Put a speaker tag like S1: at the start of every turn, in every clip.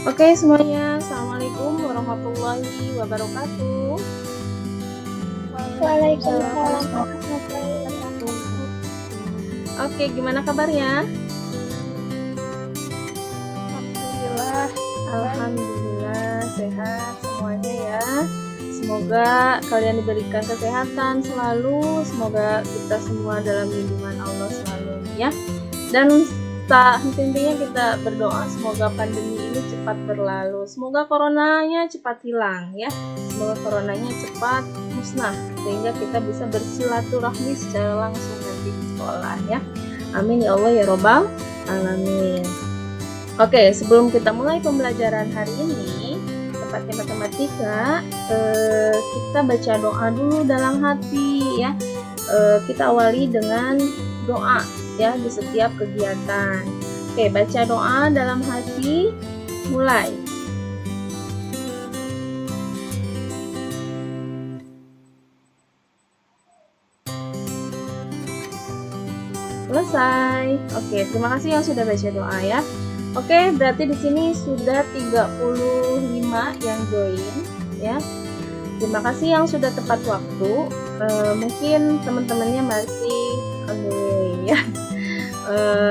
S1: Oke semuanya, Assalamualaikum warahmatullahi wabarakatuh.
S2: Waalaikumsalam warahmatullahi wabarakatuh.
S1: Oke, gimana kabarnya?
S2: Alhamdulillah.
S1: Alhamdulillah sehat semuanya ya. Semoga kalian diberikan kesehatan selalu. Semoga kita semua dalam lindungan Allah selalu ya. Dan tak henti-hentinya kita berdoa semoga pandemi ini cepat berlalu. Semoga coronanya cepat hilang ya. Semoga coronanya cepat musnah sehingga kita bisa bersilaturahmi secara langsung nanti di sekolah ya. Amin ya Allah ya Robbal Alamin. Oke, sebelum kita mulai pembelajaran hari ini, tepatnya matematika, kita baca doa dulu dalam hati ya. Kita awali dengan doa ya di setiap kegiatan. Oke, baca doa dalam hati, mulai. Selesai. Oke, terima kasih yang sudah baca doa ya. Oke, berarti di sini sudah 35 yang join ya. Terima kasih yang sudah tepat waktu. Mungkin teman-temannya masih on the way ya.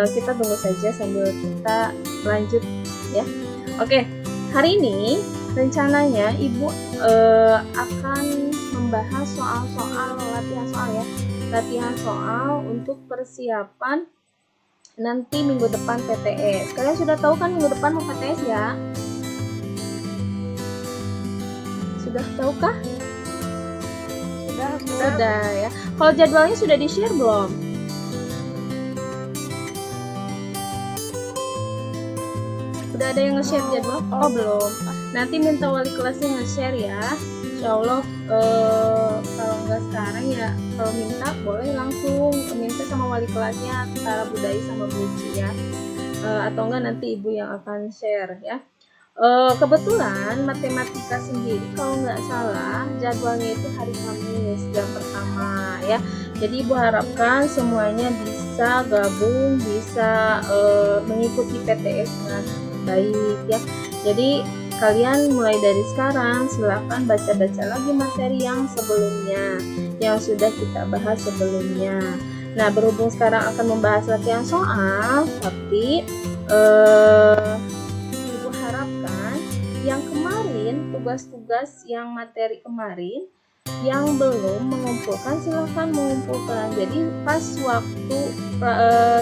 S1: Kita tunggu saja sambil kita lanjut ya. Oke, hari ini rencananya Ibu akan membahas soal-soal latihan soal ya. Latihan soal untuk persiapan nanti minggu depan PTS. Kalian sudah tahu kan minggu depan mau PTS ya? Sudah tahukah? Sudah ya. Kalau jadwalnya sudah di-share belum? Udah ada yang nge-share jadwal? Oh belum. Nanti minta wali kelasnya nge-share ya. Insya Allah kalau nggak sekarang ya kalau minta boleh langsung minta sama wali kelasnya Tara Budaya sama Buci ya. Atau enggak nanti ibu yang akan share ya. Kebetulan matematika sendiri kalau nggak salah jadwalnya itu hari Kamis jam pertama ya. Jadi ibu harapkan semuanya bisa gabung, bisa mengikuti PTS dengan baik ya. Jadi kalian mulai dari sekarang silahkan baca-baca lagi materi yang sebelumnya yang sudah kita bahas sebelumnya. Nah, berhubung sekarang akan membahas latihan soal, tapi Ibu harapkan yang kemarin tugas-tugas yang materi kemarin yang belum mengumpulkan silahkan mengumpulkan. Jadi pas waktu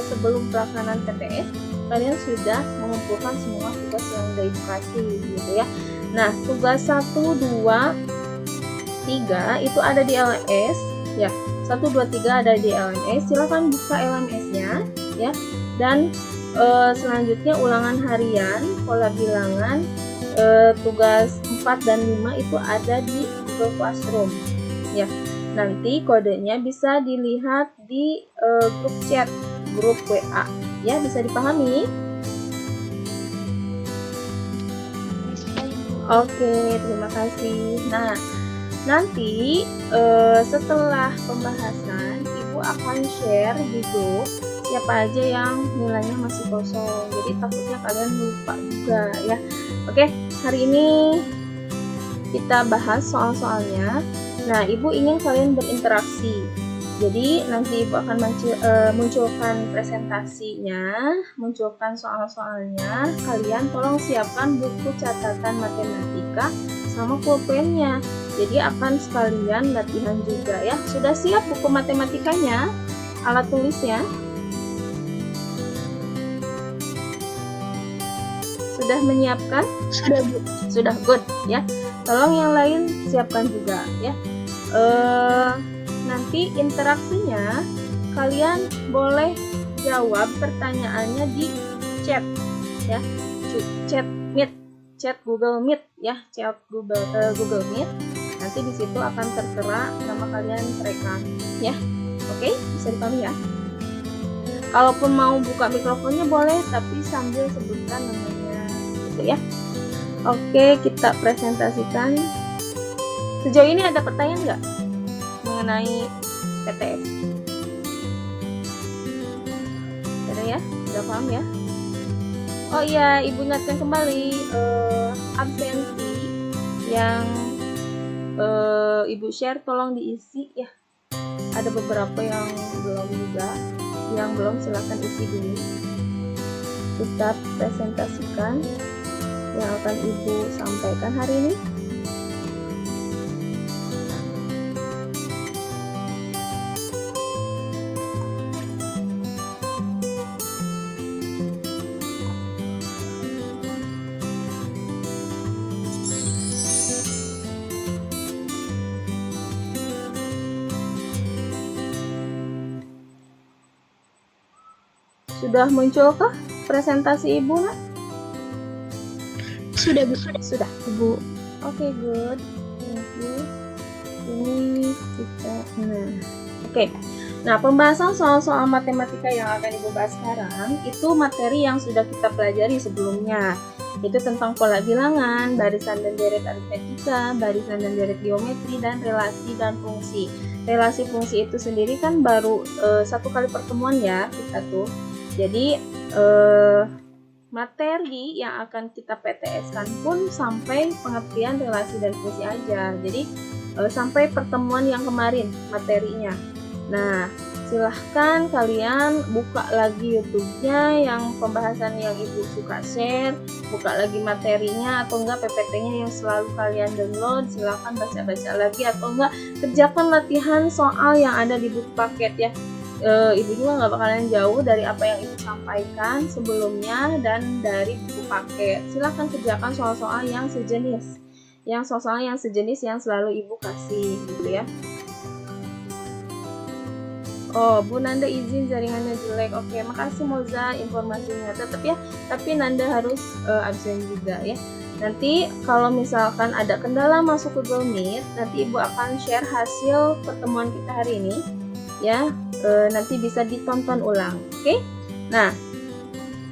S1: sebelum pelaksanaan PTS kalian sudah mengumpulkan semua tugas yang udah Ibu kasih gitu ya. Nah, tugas 1, 2, 3 itu ada di LMS ya. 1, 2, 3 ada di LMS. Silahkan buka LMS-nya ya. Dan selanjutnya ulangan harian, pola bilangan, tugas 4 dan 5 itu ada di Google Classroom ya. Nanti kodenya bisa dilihat di grup chat, grup WA ya, bisa dipahami? Oke, terima kasih. Nah, nanti setelah pembahasan Ibu akan share di grup siapa aja yang nilainya masih kosong. Jadi takutnya kalian lupa juga ya. Oke, hari ini kita bahas soal-soalnya. Nah, Ibu ingin kalian berinteraksi. Jadi nanti Ibu akan munculkan presentasinya, munculkan soal-soalnya. Kalian tolong siapkan buku catatan matematika sama pulpennya. Jadi akan sekalian latihan juga ya. Sudah siap buku matematikanya? Alat tulisnya? Sudah menyiapkan?
S2: Sudah, Bu.
S1: Sudah, good ya. Tolong yang lain siapkan juga ya. Nanti interaksinya kalian boleh jawab pertanyaannya di chat ya, chat Meet, chat Google Meet ya, chat Google Meet. Nanti di situ akan tertera nama kalian terekam ya. Oke, bisa dipahami ya. Kalaupun mau buka mikrofonnya boleh, tapi sambil sebutkan namanya gitu ya. Oke, kita presentasikan. Sejauh ini ada pertanyaan nggak mengenai PTS? Ada ya? Udah paham ya? Oh iya, Ibu ingatkan kembali absensi yang Ibu share tolong diisi ya. Ada beberapa yang belum juga. Yang belum silahkan isi dulu. Kita presentasikan yang akan Ibu sampaikan hari ini. Sudah munculkah presentasi Ibu, Nak?
S2: Sudah, Bu.
S1: Sudah, Ibu. Oke, good. Thank you. Ini kita. Oke. Nah, pembahasan soal-soal matematika yang akan Ibu bahas sekarang itu materi yang sudah kita pelajari sebelumnya. Itu tentang pola bilangan, barisan dan deret aritmetika, barisan dan deret geometri, dan relasi dan fungsi. Relasi fungsi itu sendiri kan baru satu kali pertemuan ya kita tuh. Jadi materi yang akan kita PTS-kan pun sampai pengertian relasi dan fungsi aja. Jadi sampai pertemuan yang kemarin materinya. Nah, silahkan kalian buka lagi YouTube-nya yang pembahasan yang Ibu suka share, buka lagi materinya atau enggak PPT-nya yang selalu kalian download, silahkan baca-baca lagi atau enggak kerjakan latihan soal yang ada di buku paket ya. Ibu juga nggak bakalan jauh dari apa yang Ibu sampaikan sebelumnya dan dari buku paket. Silahkan kerjakan soal-soal yang sejenis, yang selalu Ibu kasih gitu ya. Oh, Bu Nanda izin jaringannya jelek. Oke, makasih Moza informasinya. Tetap ya, tapi Nanda harus absen juga ya. Nanti kalau misalkan ada kendala masuk ke Google Meet, nanti Ibu akan share hasil pertemuan kita hari ini ya. Nanti bisa ditonton ulang. Oke? Nah,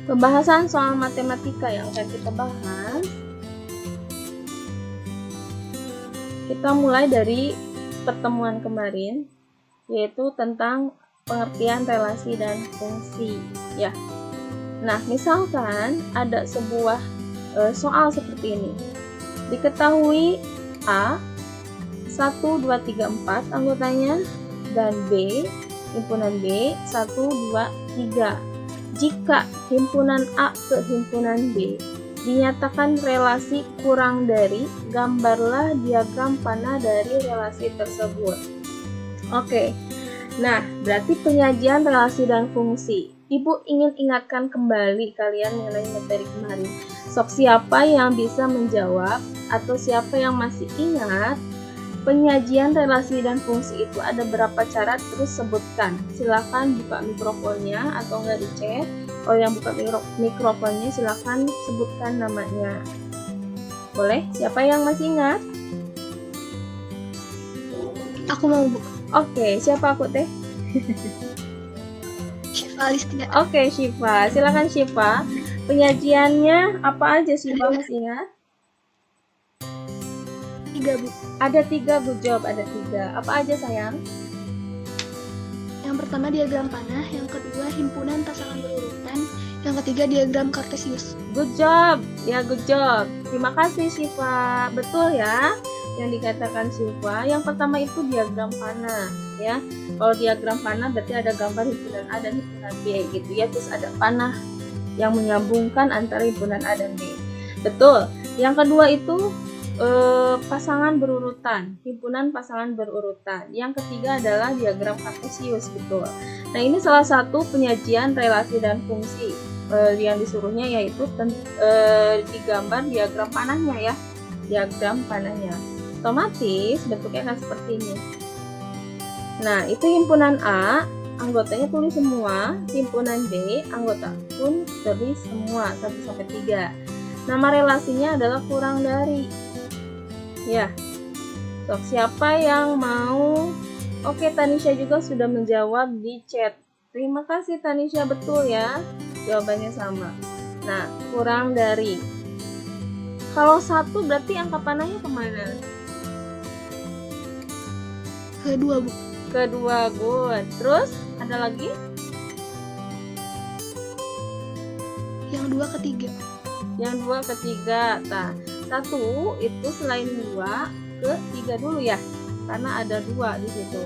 S1: pembahasan soal matematika yang akan kita bahas, kita mulai dari pertemuan kemarin, yaitu tentang pengertian relasi dan fungsi ya. Nah, misalkan ada sebuah soal seperti ini. Diketahui A 1, 2, 3, 4 anggotanya dan B, himpunan B 1, 2, 3. Jika himpunan A ke himpunan B dinyatakan relasi kurang dari, gambarlah diagram panah dari relasi tersebut. Oke, nah berarti penyajian relasi dan fungsi. Ibu ingin ingatkan kembali kalian mengenai materi kemarin. Sok siapa yang bisa menjawab atau siapa yang masih ingat penyajian relasi dan fungsi itu ada berapa cara, terus sebutkan. Silakan buka mikrofonnya atau enggak di chat. Kalau yang buka mikrofonnya silakan sebutkan namanya. Boleh? Siapa yang masih ingat?
S2: Aku mau, Bu.
S1: Oke, siapa aku teh?
S2: Syifa Alistia.
S1: Oke, Syifa. Silakan Syifa. Penyajiannya apa aja Syifa masih ingat?
S2: 3, Bu.
S1: Ada 3, good job. Ada 3. Apa aja sayang?
S2: Yang pertama diagram panah, yang kedua himpunan pasangan berurutan, yang ketiga diagram kartesius.
S1: Good job. Ya, good job. Terima kasih Syifa. Betul ya yang dikatakan Syifa. Yang pertama itu diagram panah ya. Kalau diagram panah berarti ada gambar himpunan A dan himpunan B gitu ya. Terus ada panah yang menyambungkan antara himpunan A dan B. Betul. Yang kedua itu pasangan berurutan, himpunan pasangan berurutan. Yang ketiga adalah diagram kartesius, betul. Nah, ini salah satu penyajian relasi dan fungsi yang disuruhnya, yaitu digambar diagram panahnya ya, diagram panahnya. Otomatis bentuknya akan seperti ini. Nah, itu himpunan A, anggotanya tulis semua. Himpunan B, anggota pun tulis semua 1-3. Nama relasinya adalah kurang dari. Ya, sok siapa yang mau? Oke, Tanisha juga sudah menjawab di chat. Terima kasih Tanisha, betul ya. Jawabannya sama. Nah, kurang dari. Kalau 1 berarti angka panahnya kemana?
S2: Kedua, Bu.
S1: Kedua, good. Terus ada lagi?
S2: Yang Yang 2 ke 3.
S1: Yang 2 ke 3. Nah, 1 itu selain 2 ke 3 dulu ya. Karena ada 2 di situ.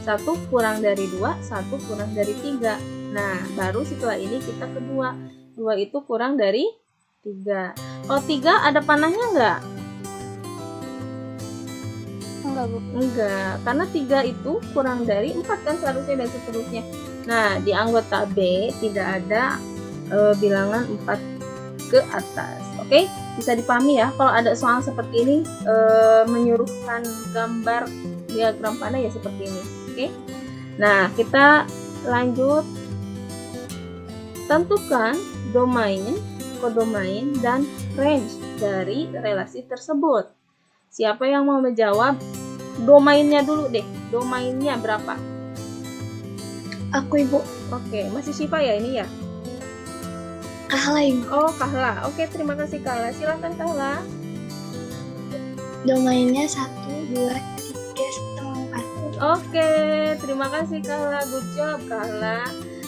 S1: 1 kurang dari 2, 1 kurang dari 3. Nah, baru setelah ini kita ke 2. 2 itu kurang dari 3. Kalau 3 ada panahnya enggak?
S2: Enggak, Bu.
S1: Enggak, karena 3 itu kurang dari 4 kan seharusnya dan seterusnya. Nah, di anggota B tidak ada bilangan 4 ke atas. Oke, bisa dipahami ya. Kalau ada soal seperti ini menyuruhkan gambar diagram panah ya seperti ini. Oke. Nah, kita lanjut. Tentukan domain, kodomain, dan range dari relasi tersebut. Siapa yang mau menjawab? Domainnya dulu deh. Domainnya berapa?
S2: Aku, Ibu.
S1: Oke, masih Syifa ya ini ya?
S2: Kahla, Ibu.
S1: Oh, Kahla. Oke, terima kasih Kahla. Silakan Kahla.
S2: Domainnya 1, 2, 3, sama 4.
S1: Oke, terima kasih Kahla. Good job Kahla.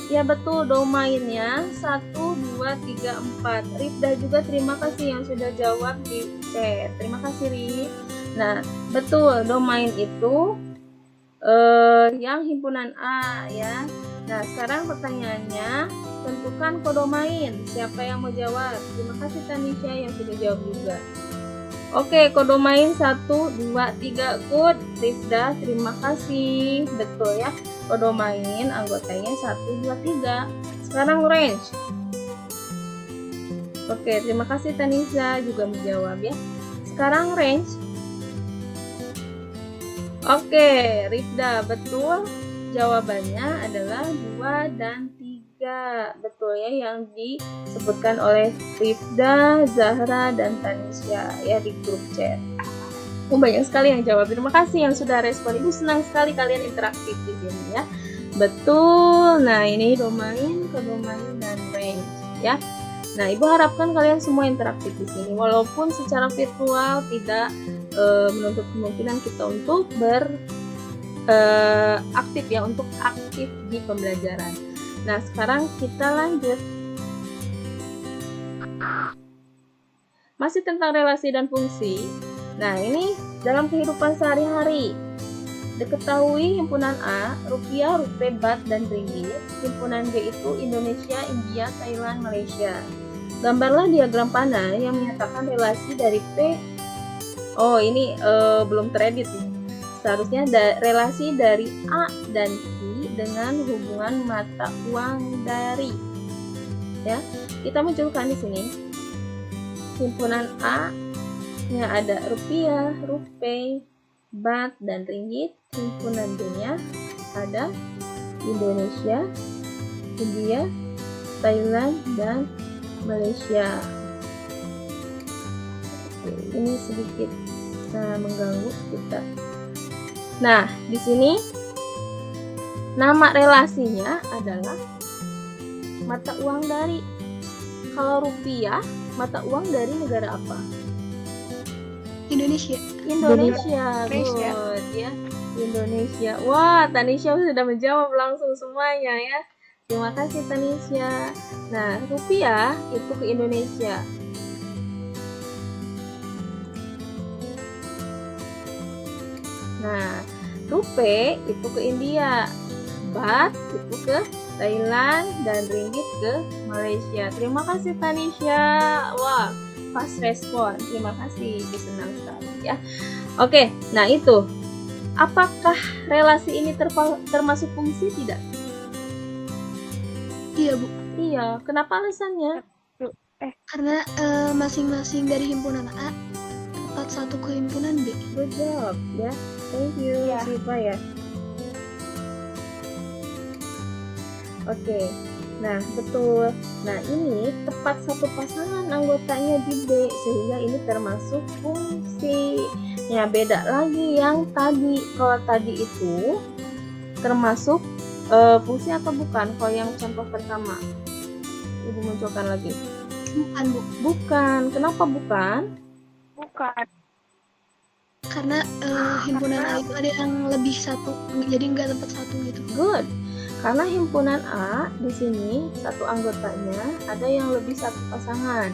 S1: Ya betul, domainnya 1, 2, 3, 4. Rifda juga terima kasih yang sudah jawab di chat. Terima kasih Rif. Nah, betul, domain itu yang himpunan A ya. Nah, sekarang pertanyaannya, tentukan kodomain. Siapa yang mau jawab? Terima kasih Tanisha yang sudah jawab juga. Oke, kodomain 1, 2, 3. Good. Rifda, terima kasih. Betul ya. Kodomain anggotanya 1, 2, 3. Sekarang range. Oke, terima kasih Tanisha juga menjawab ya. Sekarang range. Oke, Rifda, betul. Jawabannya adalah 2 dan 3. Betul ya, yang disebutkan oleh Rifda, Zahra, dan Tanisha ya di grup chat. Banyak sekali yang jawab. Terima kasih yang sudah respon. Ibu senang sekali kalian interaktif di sini ya. Betul. Nah, ini domain, kodomain, dan range ya. Nah, Ibu harapkan kalian semua interaktif di sini. Walaupun secara virtual tidak menuntut kemungkinan kita untuk aktif ya, untuk aktif di pembelajaran. Nah, sekarang kita lanjut. Masih tentang relasi dan fungsi. Nah, ini dalam kehidupan sehari-hari. Diketahui himpunan A, rupiah, rupee, baht, dan ringgit. Himpunan B itu Indonesia, India, Thailand, Malaysia. Gambarlah diagram panah yang menyatakan relasi dari P. Oh, ini belum teredit nih. Seharusnya relasi dari A dan Q dengan hubungan mata uang dari. Ya, kita munculkan di sini. Himpunan A nya ada rupiah, rupee, baht, dan ringgit. Himpunan B-nya ada Indonesia, India, Thailand, dan Malaysia. Oke, ini sedikit mengganggu kita. Nah, di sini nama relasinya adalah mata uang dari. Kalau rupiah, mata uang dari negara apa?
S2: Indonesia.
S1: Indonesia. Good ya. Indonesia. Wah, Tanisha sudah menjawab langsung semuanya ya. Terima kasih Tanisha. Nah, rupiah itu ke Indonesia. Nah, rupee itu ke India. Baht itu ke Thailand, dan ringgit ke Malaysia. Terima kasih Tanisha. Wah, fast respon. Terima kasih, senang sekali ya. Oke, nah itu. Apakah relasi ini termasuk fungsi tidak?
S2: Iya, Bu.
S1: Iya, kenapa alasannya?
S2: Karena masing-masing dari himpunan A tepat satu ke himpunan B.
S1: Good job ya. Thank you, Syifa ya. Oke, nah betul. Nah ini tepat satu pasangan anggotanya di B, sehingga ini termasuk fungsi. Ya beda lagi yang tadi. Kalau tadi itu termasuk fungsi atau bukan? Kalau yang contoh pertama, Ibu munculkan lagi.
S2: Bukan, Bu.
S1: Bukan. Kenapa bukan?
S3: Bukan.
S2: Karena himpunan A itu ada yang lebih satu, jadi nggak tempat satu gitu.
S1: Good. Karena himpunan A di sini satu anggotanya ada yang lebih satu pasangan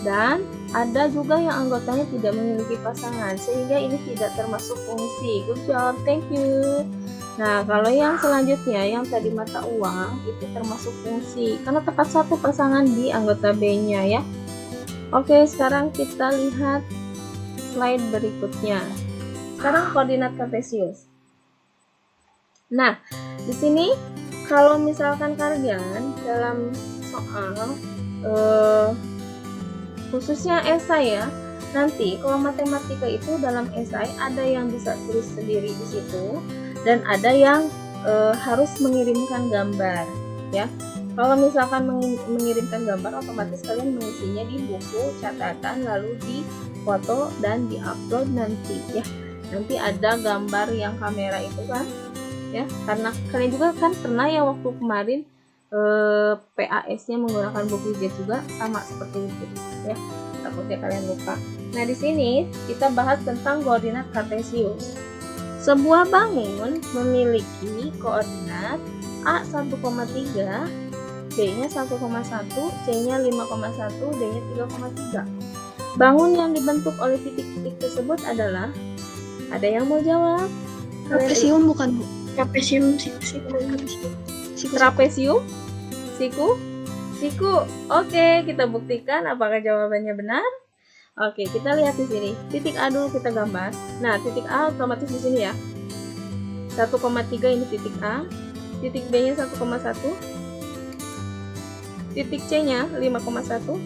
S1: dan ada juga yang anggotanya tidak memiliki pasangan sehingga ini tidak termasuk fungsi. Good job, thank you. Nah, kalau yang selanjutnya yang tadi mata uang itu termasuk fungsi karena tepat satu pasangan di anggota B-nya ya. Oke, sekarang kita lihat slide berikutnya. Sekarang koordinat kartesius. Nah, di sini kalau misalkan kalian dalam soal khususnya esai ya, nanti kalau matematika itu dalam esai ada yang bisa tulis sendiri di situ dan ada yang harus mengirimkan gambar ya. Kalau misalkan mengirimkan gambar, otomatis kalian mengisinya di buku catatan lalu di foto dan di-upload nanti ya. Nanti ada gambar yang kamera itu kan ya, karena kalian juga kan pernah ya waktu kemarin PAS-nya menggunakan buku jet juga sama seperti itu ya, takutnya kalian lupa. Nah, di sini kita bahas tentang koordinat kartesius. Sebuah bangun memiliki koordinat A 1,3, B-nya 1,1, C-nya 5,1, D-nya 3,3. Bangun yang dibentuk oleh titik-titik tersebut adalah, ada yang mau jawab?
S2: Trapesium bukan, Bu?
S3: Trapesium,
S1: Trapesium? Siku? Oke, kita buktikan apakah jawabannya benar. Oke, kita lihat di sini. Titik A dulu kita gambar. Nah, titik A otomatis di sini ya. 1,3 ini titik A. Titik B-nya 1,1. Titik C-nya 5,1.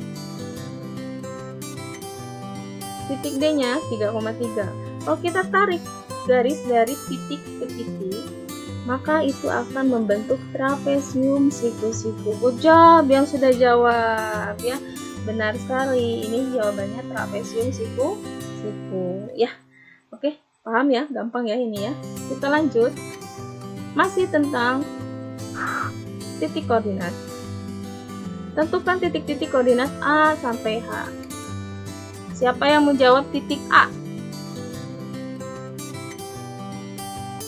S1: Titik D-nya 3,3. Kalau kita tarik garis dari titik ke titik, maka itu akan membentuk trapesium siku-siku. Good job yang sudah jawab ya. Benar sekali. Ini jawabannya trapesium siku-siku ya. Oke, paham ya? Gampang ya ini ya. Kita lanjut. Masih tentang titik koordinat. Tentukan titik-titik koordinat A sampai H. Siapa yang menjawab titik A?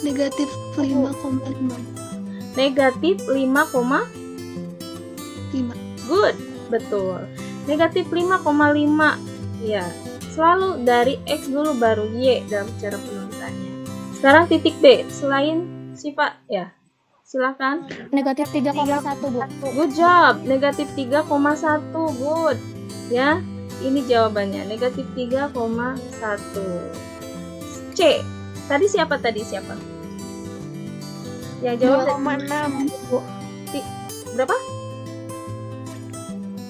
S2: Negatif 5,5.
S1: Negatif 5,5. Good, betul. Negatif 5,5. Ya, selalu dari X dulu baru Y dalam cara penulisannya. Sekarang titik B, selain sifat ya. Silakan.
S3: Negatif 3,1, Bu.
S1: Good job. Negatif 3,1. Good. Ya, ini jawabannya. Negatif 3,1. C. Tadi siapa? Yang jawab
S3: 2,6, Bu.
S1: berapa?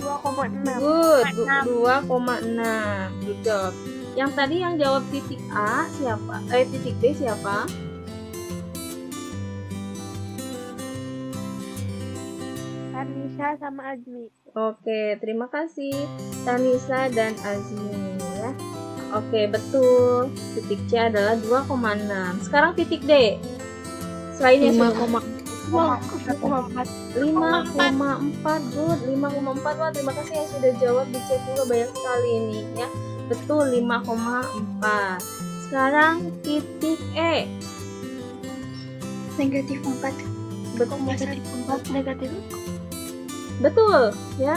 S3: 2,6.
S1: Good. 2,6. Good job. Yang tadi yang jawab titik A siapa? Titik B siapa?
S3: Tanisa sama Azmi.
S1: Oke, terima kasih Tanisa dan Azmi ya. Oke, betul. Titik C adalah 2,6. Sekarang titik D. Selainnya
S3: 5,4.
S1: 5,4. Good. 5,4. Wah, terima kasih yang sudah jawab di chat juga banyak sekali ini ya. Betul, 5,4. Sekarang titik E.
S2: Negatif 4.
S3: Negatif.
S1: Betul ya.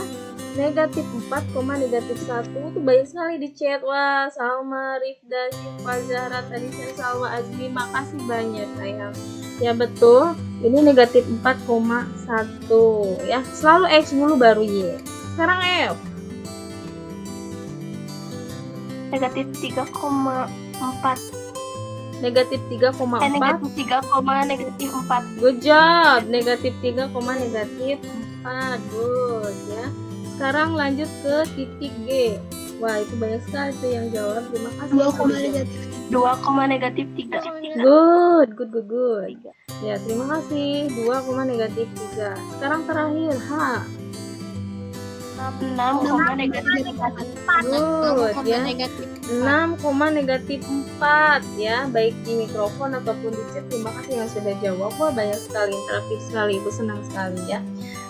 S1: Negatif 4, negatif 1 itu banyak sekali di chat. Wah, Salma, Rifda, Syifa, Zahra, Tanisa, Salwa, Azmi, makasih banyak sayang. Ya betul, ini negatif 4,1 ya. Selalu X dulu baru Y. Sekarang F.
S3: Negatif 3,4.
S1: Negatif 3,4.
S3: Negatif 3, negatif 4.
S1: Good job. Negatif 3, negatif 4. Good ya. Sekarang lanjut ke titik G. Wah, itu banyak sekali tuh yang jawab. Terima kasih.
S3: 2, negatif 3.
S1: Good. Ya, terima kasih. 2, negatif 3. Sekarang terakhir H.
S3: 6, negatif 4.
S1: Good ya. 6, negatif 4 ya. Baik di mikrofon ataupun di chat. Terima kasih yang sudah jawab. Wah, banyak sekali, interaktif sekali. Ibu senang sekali ya.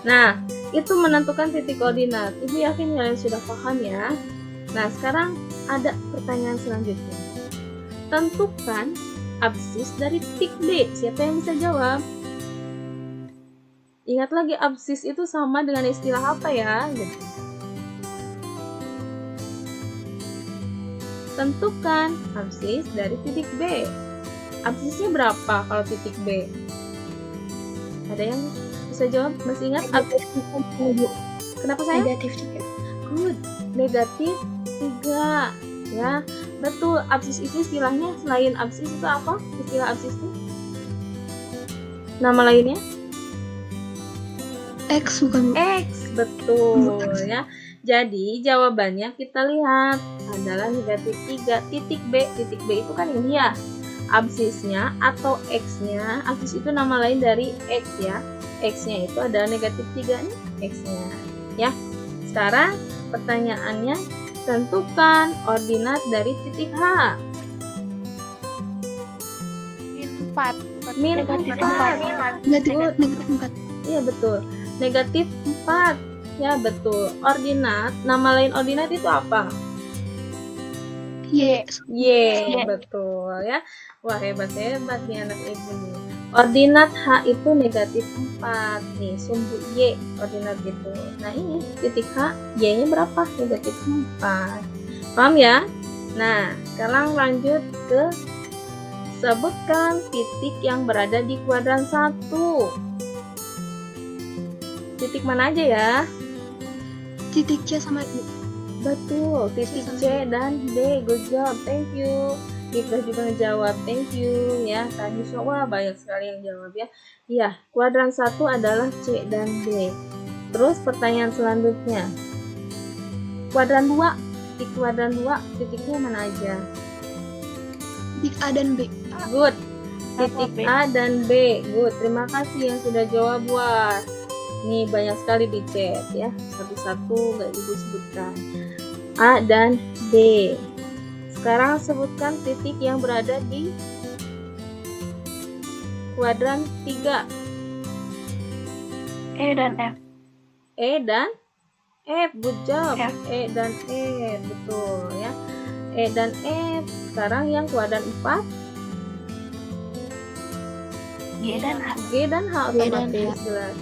S1: Nah, itu menentukan titik koordinat. Ibu yakin kalian sudah paham ya. Nah, sekarang ada pertanyaan selanjutnya. Tentukan absis dari titik D. Siapa yang bisa jawab? Ingat lagi absis itu sama dengan istilah apa ya? Gitu. Tentukan absis dari titik B. Absisnya berapa kalau titik B? Ada yang bisa jawab? Masih ingat? Kenapa saya?
S2: Negatif 3.
S1: Good. Negatif 3. Ya, betul. Absis itu istilahnya selain absis itu apa? Istilah absis itu? Nama lainnya?
S2: X bukan Bu.
S1: X, betul ya. Jadi jawabannya kita lihat adalah negatif 3. Titik B. Titik B itu kan ini ya. Absisnya atau X-nya. Absis itu nama lain dari X ya. X-nya itu adalah negatif 3 nih. X-nya ya. Sekarang pertanyaannya, tentukan ordinat dari titik H. Min 4.
S2: Negatif 4.
S1: Iya betul. Negatif 4. Ya betul. Ordinat, nama lain ordinat itu apa?
S2: Y.
S1: Y, betul ya. Wah, hebat-hebat nih anak ibu nih. Ordinat H itu negatif 4. Nih, sumbu Y ordinat itu. Nah, ini titik H, Y-nya berapa? Negatif 4. Paham ya? Nah, sekarang lanjut ke sebutkan titik yang berada di kuadran 1. Titik mana aja ya?
S2: Titik C sama D.
S1: Betul, titik C dan D. Good job, thank you. Kita juga ngejawab, thank you ya. Tadi wah banyak sekali yang jawab ya. Iya, kuadran 1 adalah C dan D. Terus pertanyaan selanjutnya. Kuadran 2. Di kuadran 2 titiknya mana aja?
S2: Titik A dan B.
S1: Good. Titik A dan B. Good. Terima kasih yang sudah jawab. Wah, ini banyak sekali di chat ya. Satu-satu nggak ibu sebutkan. A dan B. Sekarang sebutkan titik yang berada di kuadran 3.
S3: E dan F.
S1: E dan F. Good job.
S3: F.
S1: E dan F. Betul ya. E dan F. Sekarang yang kuadran 4.
S3: G dan H.
S1: G dan H otomatis jelas.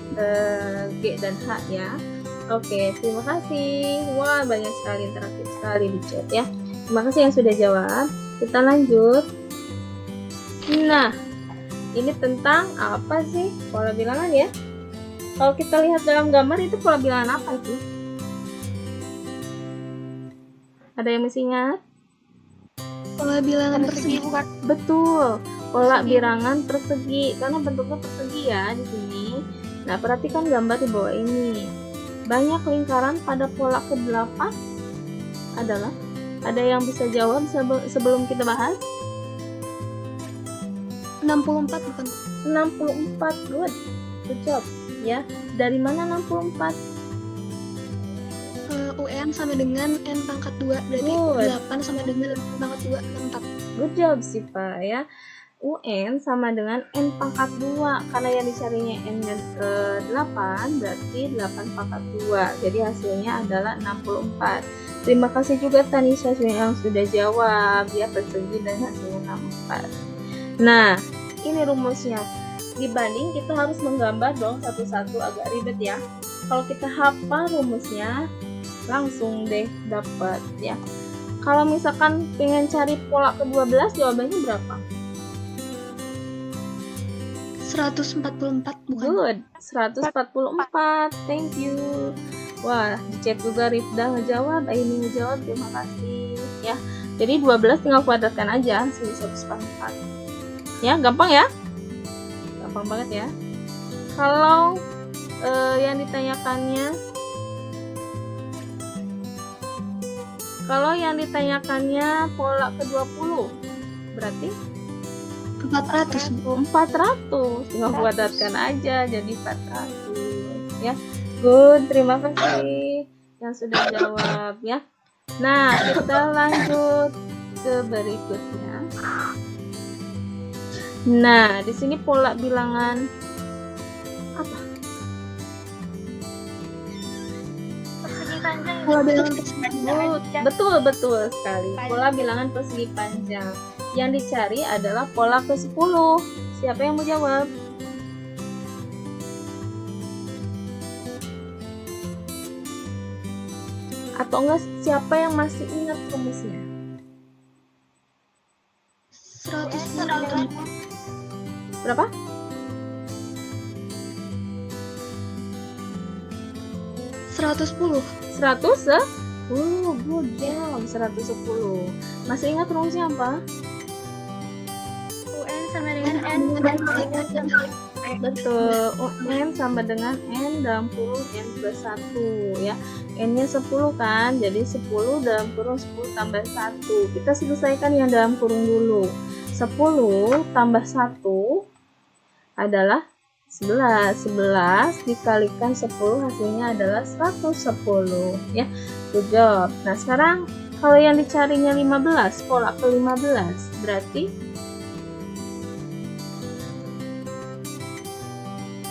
S1: G dan H ya. Oke, terima kasih. Wah, banyak sekali interaktif sekali di chat ya. Terima kasih yang sudah jawab. Kita lanjut. Nah, ini tentang apa sih pola bilangan ya? Kalau kita lihat dalam gambar itu pola bilangan apa sih? Ada yang masih ingat?
S2: Pola bilangan persegi.
S1: Betul, pola bilangan persegi karena bentuknya persegi ya di sini. Nah, perhatikan gambar di bawah ini. Banyak lingkaran pada pola ke-8 adalah, ada yang bisa jawab sebelum kita bahas?
S2: 64 bukan?
S1: 64, good job ya. Dari mana 64?
S2: UN sama dengan N pangkat 2, berarti
S1: Good.
S2: 8 sama dengan N pangkat 2, 4.
S1: Good job Sipa ya. UN sama dengan N pangkat 2, karena yang dicarinya N-nya 8, berarti 8 pangkat 2, jadi hasilnya adalah 64. Terima kasih juga Tanisha yang sudah jawab ya, persegi dan hasilnya 64. Nah, ini rumusnya. Dibanding kita harus menggambar dong satu-satu, agak ribet ya. Kalau kita hafal rumusnya, langsung deh dapat ya. Kalau misalkan pengen cari pola ke-12, jawabannya berapa?
S2: 144 bukan?
S1: Good, 144. Thank you. Wah, di chat juga Rifda ngejawab, Aini ngejawab, terima kasih ya. Jadi 12 tinggal kuadratkan aja hasil 144. Ya, gampang ya? Gampang banget ya. Kalau yang ditanyakannya pola ke-20, berarti 400 tinggal kuadratkan aja jadi 400 ya. Good, terima kasih yang sudah jawab ya. Nah, kita lanjut ke berikutnya. Nah, di sini pola bilangan apa?
S3: Persegi panjang.
S2: Pola bilangan persegi.
S1: Betul sekali. Pola bilangan persegi panjang. Yang dicari adalah pola ke-10. Siapa yang mau jawab? Atau enggak, siapa yang masih ingat rumusnya?
S2: 100.
S1: Berapa?
S2: 110.
S1: 110. Good job. 110. Masih ingat rumusnya apa?
S3: UN sama dengan N.
S1: Betul, UN sama dengan N dalam kurung N plus 1 ya. N-nya 10 kan, jadi 10 dalam kurung 10 tambah 1. Kita selesaikan yang dalam kurung dulu. 10 tambah 1 adalah 11. 11 dikalikan 10 hasilnya adalah 110 ya. Good job. Nah, sekarang kalau yang dicarinya 15, pola ke 15 berarti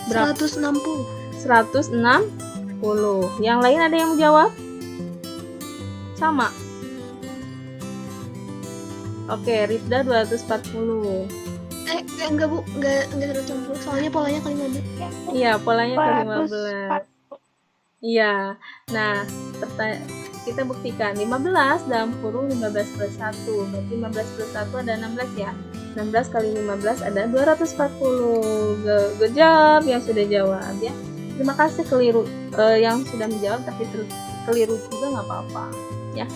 S1: berapa?
S2: 160.
S1: 160. Yang lain ada yang menjawab? Sama. Oke, Rifda 240.
S2: Enggak Bu, enggak 160. Soalnya polanya ke 15.
S1: Iya, polanya ke 15. Iya. Nah, kita buktikan 15 dalam kurung 15 plus 1. Berarti 15 plus 1 ada 16 ya. 16 kali 15 ada 240. Good job yang sudah jawab ya. Terima kasih keliru yang sudah menjawab, tapi keliru juga nggak apa-apa ya.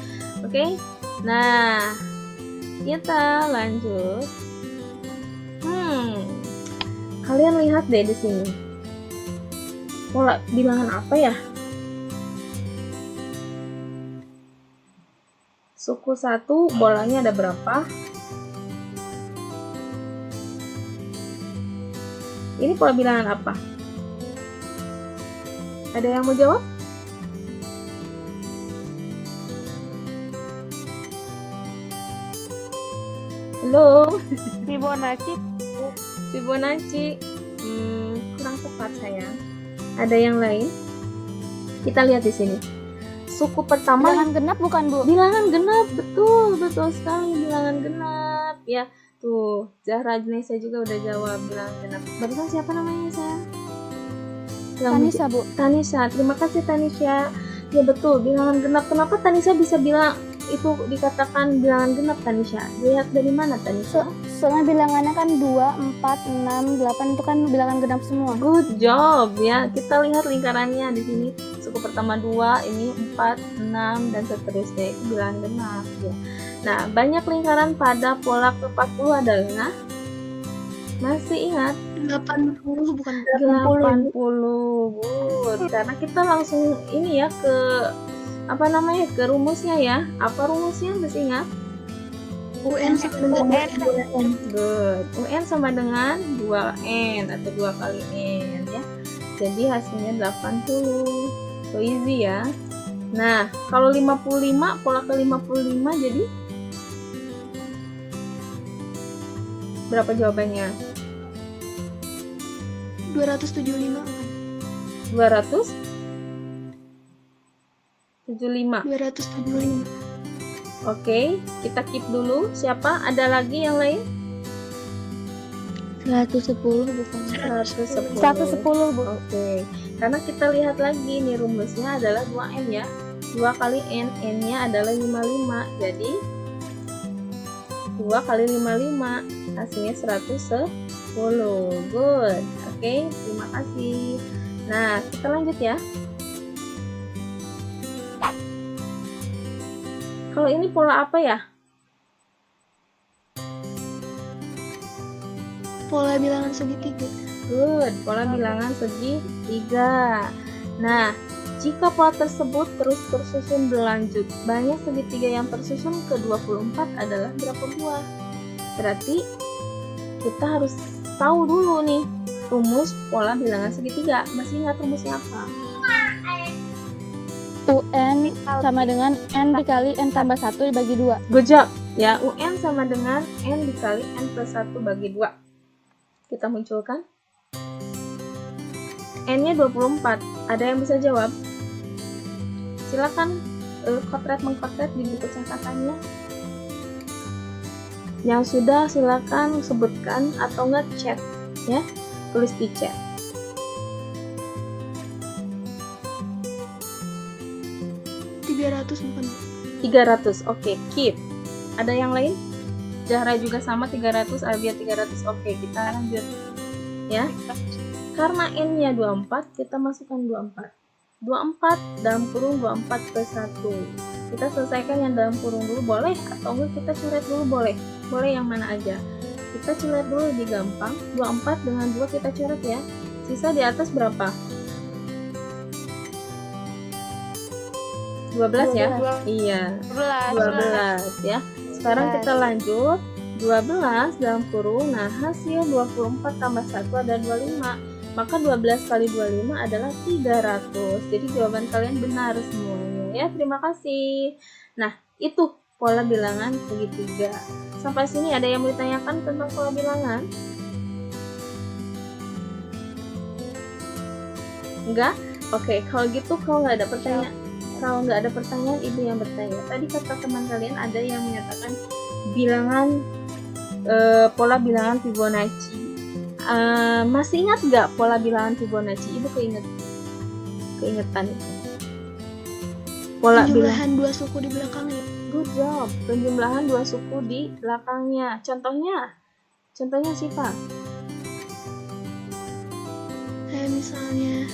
S1: Oke. Nah, kita lanjut. Kalian lihat deh di sini. Pola bilangan apa ya? Suku 1 bolanya ada berapa? Ini pola bilangan apa? Ada yang mau jawab? Halo? Fibonacci. Kurang tepat sayang. Ada yang lain? Kita lihat di sini. Suku pertama
S3: Bilangan genap bukan Bu?
S1: bilangan genap, betul sekali, bilangan genap ya. Tuh, Zahra Ajnesa juga udah jawab bilangan genap. Barusan siapa namanya sayang?
S3: Tanisa Bu.
S1: Tanisha, terima kasih Tanisha. Ya betul, bilangan genap. Kenapa Tanisha bisa bilang itu dikatakan bilangan genap Tanisha? Lihat dari mana Tanisha?
S3: Soalnya bilangannya kan 2, 4, 6, 8 itu kan bilangan genap semua.
S1: Good job ya. Kita lihat lingkarannya di sini. Suku pertama 2, ini 4, 6 dan seterusnya, itu bilangan genap ya. Nah, banyak lingkaran pada pola ke-40 adalah, masih ingat?
S2: 80 bukan
S1: 80. Good. Karena kita langsung ini ya ke ke rumusnya ya. Apa rumusnya, masih ingat?
S2: UN sama dengan N.
S1: Good. UN sama dengan 2N atau 2 kali N ya. Jadi hasilnya 80. So easy ya. Nah, kalau 55, pola ke 55 jadi berapa jawabannya?
S2: 275.
S1: 275.
S2: 275.
S1: Oke, kita keep dulu. Siapa? Ada lagi yang lain?
S3: 110 bukan.
S1: 110.
S3: 110 Bu.
S1: Oke. Karena kita lihat lagi nih, rumusnya adalah 2N ya. 2 kali N, N-nya adalah 55. Jadi 2 kali 55 hasilnya 110. Good. Oke, terima kasih. Nah, kita lanjut ya. Kalau ini pola apa ya?
S2: Pola bilangan segitiga.
S1: Good, pola bilangan segitiga. Nah, jika pola tersebut terus tersusun berlanjut, banyak segitiga yang tersusun ke 24 adalah berapa buah? Berarti kita harus tahu dulu nih rumus pola bilangan segitiga. Masih ingat rumusnya apa?
S3: UN sama dengan N dikali N tambah 1 dibagi 2.
S1: Good job. Ya, UN sama dengan N dikali N plus 1 bagi 2. Kita munculkan. N-nya 24. Ada yang bisa jawab? Silakan mengkotret di buku catatannya. Yang sudah silakan sebutkan atau enggak chat ya. Tulis di chat.
S2: 300 bukan Bu?
S1: 300. Oke, keep. Ada yang lain? Zahra juga sama 300, Arbia 300. Oke, kita lanjut ya. Karena n-nya 24, kita masukkan 24. 24 dalam kurung 24 plus 1. Kita selesaikan yang dalam kurung dulu boleh, atau enggak kita coret dulu boleh. Boleh yang mana aja. Kita coret dulu lebih gampang. 24 dengan 2 kita coret ya. Sisa di atas berapa? 12 ya? Iya. 12 ya. Sekarang kita lanjut. 12 dalam kurung. Nah, hasil 24 tambah 1 ada 25. Maka 12 kali 25 adalah 300. Jadi jawaban kalian benar semuanya ya. Terima kasih. Nah, itu pola bilangan segitiga. Sampai sini ada yang mau ditanyakan tentang pola bilangan? Enggak? Oke, kalau gitu kalau nggak ada pertanyaan, ibu yang bertanya. Tadi kata teman kalian ada yang menyatakan bilangan pola bilangan Fibonacci. Masih ingat nggak pola bilangan Fibonacci? Ibu keingetan itu. Pola
S2: Penjumlahan dua suku di belakangnya.
S1: Good job. Penjumlahan dua suku di belakangnya. Contohnya sih Pak.
S2: Kayak misalnya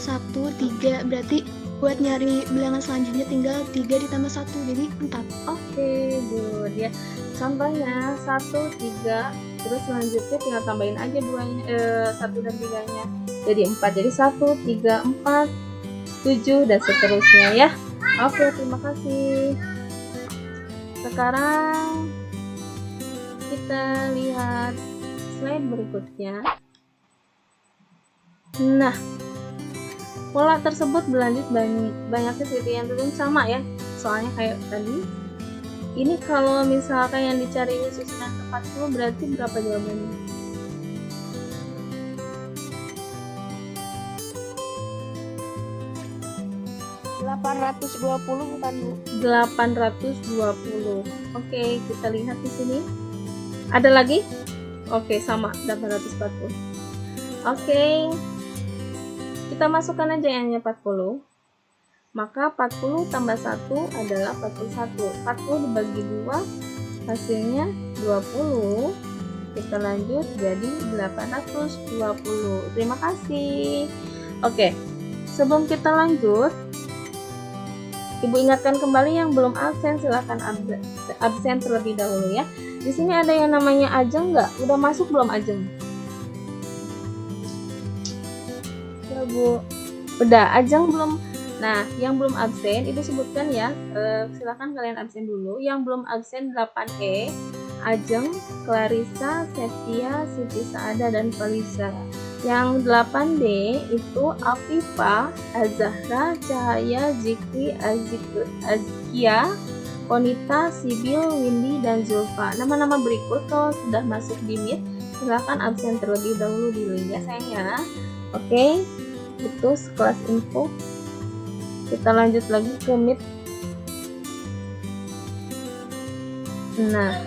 S2: 1, 3, berarti buat nyari bilangan selanjutnya tinggal 3 ditambah 1, jadi 4.
S1: Oke, good ya. Contohnya 1, 3, terus selanjutnya tinggal tambahin aja 1 dan 3-nya. Jadi 4. Jadi 1, 3, 4, 7 dan seterusnya ya. Oke, terima kasih. Sekarang kita lihat slide berikutnya. Nah, pola tersebut berlanjut banyaknya sisi yang tentunya sama ya. Soalnya kayak tadi. Ini kalau misalkan yang dicari ini susunan ke 40 berarti berapa jawabannya?
S3: bukan Bu?
S1: 820. Oke, kita lihat di sini. Ada lagi? Oke, sama 840. Oke. Kita masukkan aja yang 40. Maka 40 tambah 1 adalah 41. 40 dibagi 2 hasilnya 20. Kita lanjut jadi 820. Terima kasih. Oke. Sebelum kita lanjut, Ibu ingatkan kembali yang belum absen silahkan absen terlebih dahulu ya. Di sini ada yang namanya Ajeng nggak? Udah masuk belum Ajeng? Ya Bu. Udah, Ajeng belum. Nah, yang belum absen Ibu sebutkan ya. Silahkan kalian absen dulu. Yang belum absen 8E, Ajeng, Clarissa, Septia, Siti Saada dan Felisa. Yang 8D itu Afifa, Azahra, Cahaya, Zikri, Azkia, Konita, Sibil, Windy, dan Zulfa. Nama-nama berikut kalau sudah masuk di Meet, silahkan absen terlebih dahulu di link ya sayangnya. Oke, itu sekelas info. Kita lanjut lagi ke Meet. Nah,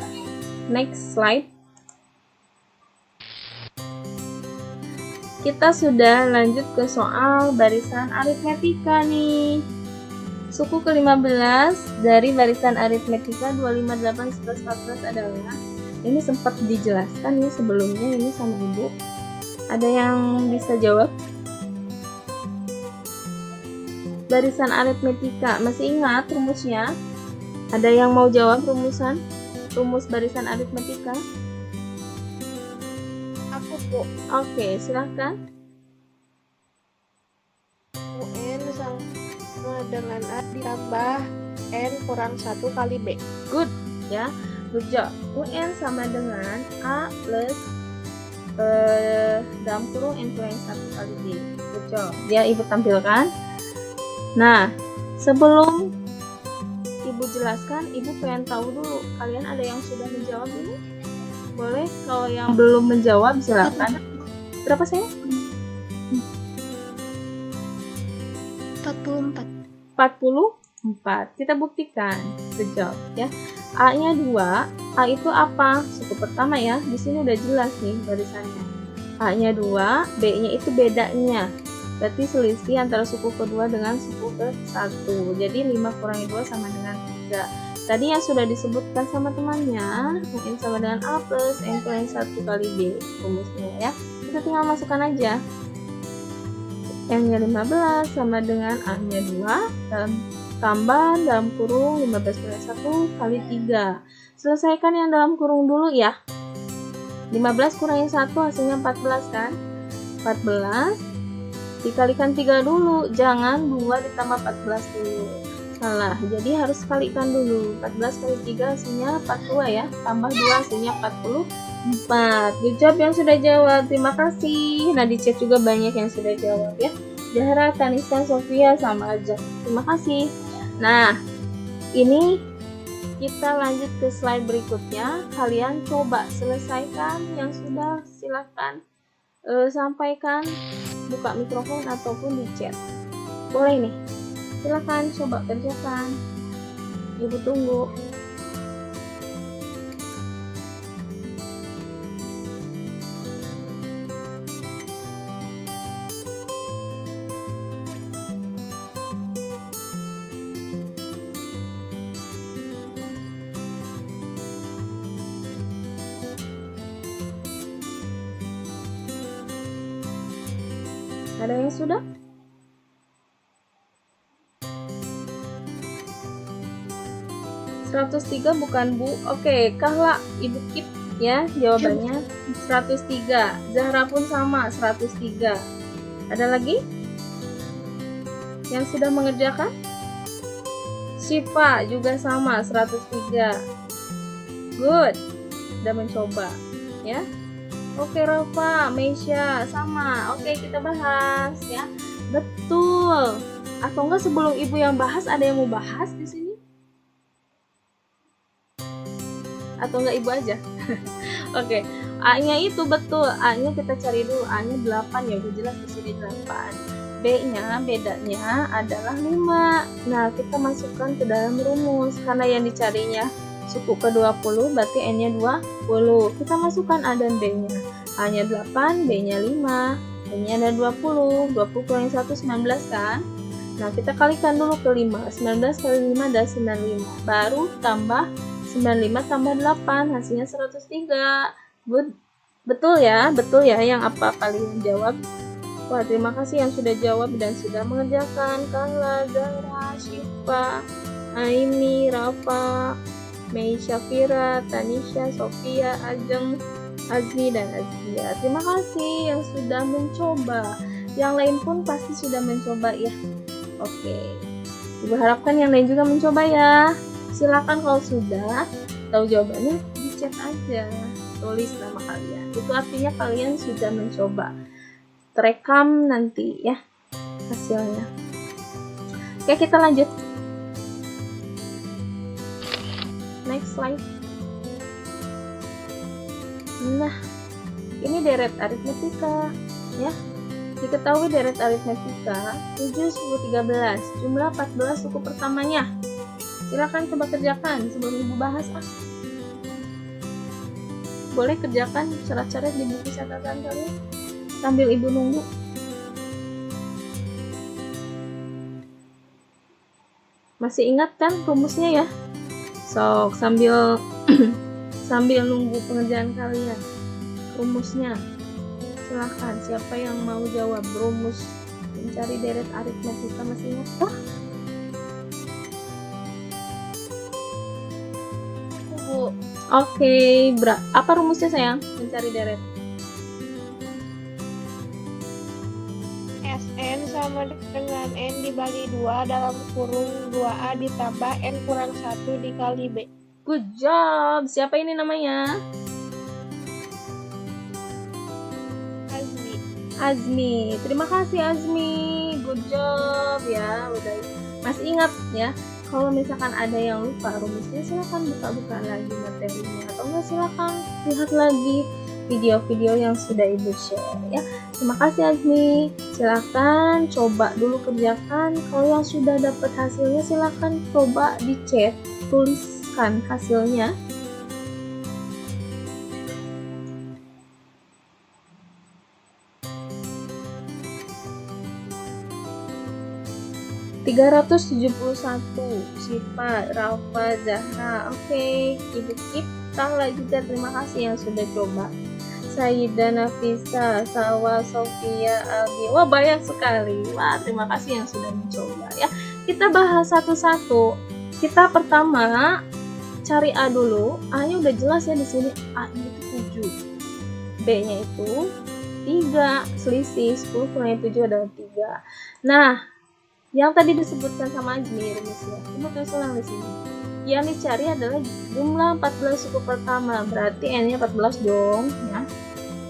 S1: next slide. Kita sudah lanjut ke soal barisan aritmetika nih. Suku ke-15 dari barisan aritmetika 258 11 14 adalah, ini sempat dijelaskan ya sebelumnya ini sama Ibu. Ada yang bisa jawab? Barisan aritmetika, masih ingat rumusnya? Ada yang mau jawab rumus barisan aritmetika?
S3: Aku Bu.
S1: Oke, silahkan.
S3: UN sama dengan A ditambah N kurang 1 kali B.
S1: Good ya, good job. UN sama dengan A plus dalam kurung N kurang 1 kali B. Good job. Ya, Ibu tampilkan. Nah, sebelum Ibu jelaskan, Ibu pengen tahu dulu, kalian ada yang sudah menjawab ini? Boleh, kalau yang belum menjawab silakan. Berapa saya?
S2: 44.
S1: 44. Kita buktikan. Good job ya. A-nya 2. A itu apa? Suku pertama ya. Di sini udah jelas nih barisannya. A-nya 2, B-nya itu bedanya. Berarti selisih antara suku kedua dengan suku ke-1. Jadi 5 kurangi 2 sama dengan 3. Tadi yang sudah disebutkan sama temannya, N sama dengan A plus N kurangi 1 kali B rumusnya ya. Kita tinggal masukkan aja. N-nya 15 sama dengan A-nya 2 dalam tambah dalam kurung 15 kurangi 1 kali 3. Selesaikan yang dalam kurung dulu ya. 15 kurangi 1 hasilnya 14 kan? 14 dikalikan 3 dulu, jangan 2 ditambah 14 dulu. Salah, jadi harus kalikan dulu. 14 kali 3 hasilnya 42 ya, tambah 2 hasilnya 44. Good job yang sudah jawab, terima kasih. Nah, di chat juga banyak yang sudah jawab ya. Zahra, Tanisa, Sofia, sama aja. Terima kasih. Nah, ini kita lanjut ke slide berikutnya. Kalian coba selesaikan yang sudah, silahkan sampaikan, buka mikrofon ataupun di chat. Boleh nih, silahkan coba kerjakan. Ibu tunggu. Ada yang sudah? (103) bukan Bu. Oke, Kahla, Ibu keep ya jawabannya. 103. Zahra pun sama 103. Ada lagi yang sudah mengerjakan? Syifa juga sama 103. Good. Sudah mencoba ya. Oke, Rafa, Meisha sama. Oke, kita bahas ya. Betul. Atau enggak sebelum Ibu yang bahas, ada yang mau bahas di sini? Atau enggak Ibu aja? Oke. A-nya itu betul. A-nya kita cari dulu. A-nya 8 ya, udah jelas di sini 8. B-nya bedanya adalah 5. Nah, kita masukkan ke dalam rumus karena yang dicarinya suku ke-20, berarti N-nya 20. Kita masukkan A dan B-nya. A-nya 8, B-nya 5. N-nya ada 20. 20 kurangi 1, 19 kan? Nah, kita kalikan dulu ke 5. 19 kali 5 adalah 95. Baru tambah 95 tambah 8, hasilnya 103. Good. Betul ya? Betul ya yang apa kalian jawab? Wah, terima kasih yang sudah jawab dan sudah mengerjakan. Kahla, Zahra, Syifa, Aimi, Rafa, Mei, Syafira, Tanisha, Sofia, Ajeng, Azmi, dan Azkia. Terima kasih yang sudah mencoba. Yang lain pun pasti sudah mencoba ya. Oke. Ibu harapkan yang lain juga mencoba ya. Silakan kalau sudah tahu jawabannya di chat aja. Tulis nama kalian. Itu artinya kalian sudah mencoba. Terekam nanti ya hasilnya. Oke, kita lanjut. Next slide. Nah, ini deret aritmetika ya. Diketahui deret aritmetika 7, 10, 13. Jumlah 14 suku pertamanya. Silakan coba kerjakan sebelum Ibu bahas. Boleh kerjakan coret-coret di buku catatan kalian sambil Ibu nunggu. Masih ingat kan rumusnya ya? Sok sambil sambil nunggu pengerjaan kalian. Rumusnya. Silahkan siapa yang mau jawab rumus mencari deret aritmetika, masih ingat kah?
S3: Bu.
S1: Oke, apa rumusnya sayang? Mencari deret.
S3: Sn sama dengan N dibagi 2 dalam kurung 2A ditambah N kurang 1 dikali B.
S1: Good job. Siapa ini namanya?
S3: Azmi.
S1: Azmi. Terima kasih Azmi. Good job ya. Udah masih ingat ya. Kalau misalkan ada yang lupa rumusnya, silakan buka-buka lagi materinya atau enggak silakan lihat lagi video-video yang sudah Ibu share ya. Terima kasih Azmi. Silakan coba dulu kerjakan. Kalau yang sudah dapat hasilnya silakan coba di chat, tuliskan hasilnya. 371. Syifa, Rafa, Zahra. Oke, Ibu Tahla juga terima kasih yang sudah coba. Saida, Nafisa, Sawa, Sofia, Aldi. Wah, banyak sekali. Wah, terima kasih yang sudah mencoba ya. Kita bahas satu-satu. Kita pertama cari A dulu. A-nya udah jelas ya di sini. A-nya itu 7. B-nya itu 3. Selisih 10 kurang 7 adalah 3. Nah, yang tadi disebutkan sama Ajmi rumusnya. Ibu tulis ulang di sini. Yang dicari adalah jumlah 14 suku pertama. Berarti N-nya 14 dong ya.